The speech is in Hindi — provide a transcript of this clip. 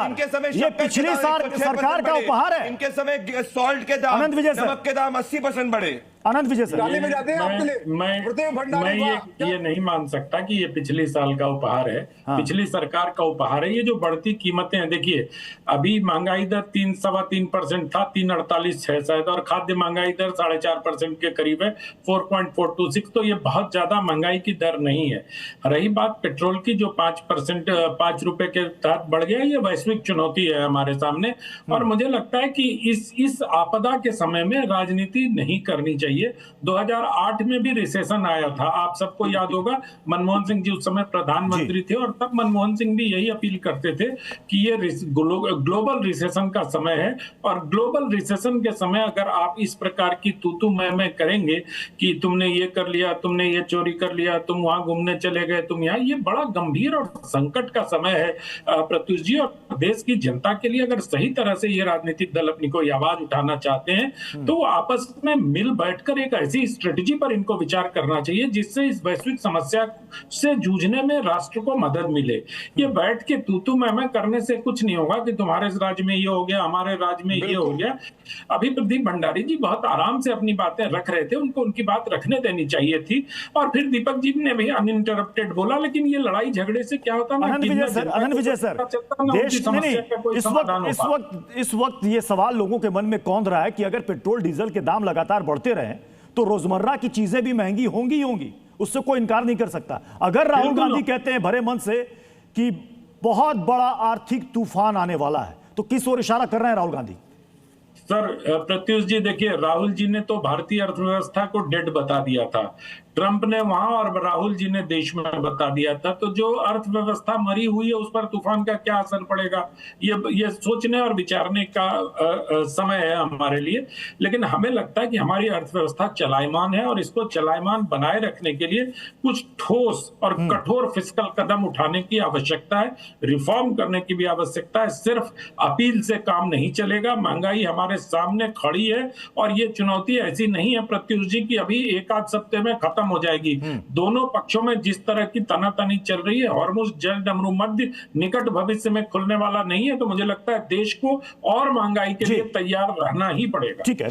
उपहार, इनके समय ये पिछली सरकार का उपहार है। इनके समय सॉल्ट के दाम, नमक के दाम 80% बढ़े। आनंद विजय सर, मैं ये नहीं मान सकता कि ये पिछली साल का उपहार है। हाँ। पिछली सरकार का उपहार है। ये जो बढ़ती कीमतें हैं, देखिए अभी महंगाई दर 3.25% था, 3.48 है शायद, और खाद्य महंगाई दर 4.5% के करीब है, 4.426। तो ये बहुत ज्यादा महंगाई की दर नहीं है। रही बात पेट्रोल की, जो 5% 5 रुपए के तहत बढ़ गया, ये वैश्विक चुनौती है हमारे सामने। और मुझे लगता है कि इस आपदा के समय में राजनीति नहीं करनी चाहिए। 2008 में भी रिसेशन आया था, आप सबको याद होगा। मनमोहन सिंह जी उस समय प्रधानमंत्री थे, और तब मनमोहन सिंह भी यही अपील करते थे कि ये ग्लोबल रिसेशन का समय है। और ग्लोबल रिसेशन के समय अगर आप इस प्रकार की तू मैं करेंगे कि तुमने ये कर लिया, तुमने ये चोरी कर लिया, तुम वहां घूमने चले गए, तुम यहाँ, ये बड़ा गंभीर और संकट का समय है प्रत्युष जी। और देश की जनता के लिए अगर सही तरह से ये राजनीतिक दल अपनी कोई आवाज उठाना चाहते हैं तो वो आपस में मिल बैठकर एक ऐसी स्ट्रेटेजी पर इनको विचार करना चाहिए जिससे इस वैश्विक समस्या से जूझने में राष्ट्र को मदद मिले। ये बैठ के तू मैं करने से कुछ नहीं होगा कि तुम्हारे राज्य में ये हो गया, हमारे राज्य में ये हो गया। अभी प्रदीप भंडारी जी बहुत आराम से अपनी बातें रख रहे थे, उनको उनकी बात रखने देनी चाहिए थी। और फिर दीपक जी ने भी अनइंटरप्टेड बोला, लेकिन ये लड़ाई झगड़े से क्या होता है। आनंद विजय सर, देश इस वक्त ये सवाल लोगों के मन में कौंध रहा है कि अगर पेट्रोल डीजल के दाम लगातार बढ़ते रहे तो रोजमर्रा की चीजें भी महंगी होंगी, उससे कोई इनकार नहीं कर सकता। अगर राहुल गांधी कहते हैं भरे मन से कि बहुत बड़ा आर्थिक तूफान आने वाला है, तो किस ओर इशारा कर रहे हैं राहुल गांधी? सर प्रत्युष जी, देखिए राहुल जी ने तो भारतीय अर्थव्यवस्था को डेड बता दिया था, ट्रंप ने वहां, और राहुल जी ने देश में बता दिया था। तो जो अर्थव्यवस्था मरी हुई है उस पर तूफान का क्या असर पड़ेगा, ये सोचने और विचारने का समय है हमारे लिए। लेकिन हमें लगता है कि हमारी अर्थव्यवस्था चलायमान है और इसको चलायमान बनाए रखने के लिए कुछ ठोस और कठोर फिस्कल कदम उठाने की आवश्यकता है, रिफॉर्म करने की भी आवश्यकता है। सिर्फ अपील से काम नहीं चलेगा। महंगाई हमारे सामने खड़ी है और ये चुनौती ऐसी नहीं है प्रत्युष जी की अभी एक आध सप्ताह में खत्म हो जाएगी। दोनों पक्षों में जिस तरह की तनातनी चल रही है, हॉर्मुज़ जल डमरू मध्य निकट भविष्य में खुलने वाला नहीं है। तो मुझे लगता है देश को और महंगाई के लिए तैयार रहना ही पड़ेगा। ठीक है।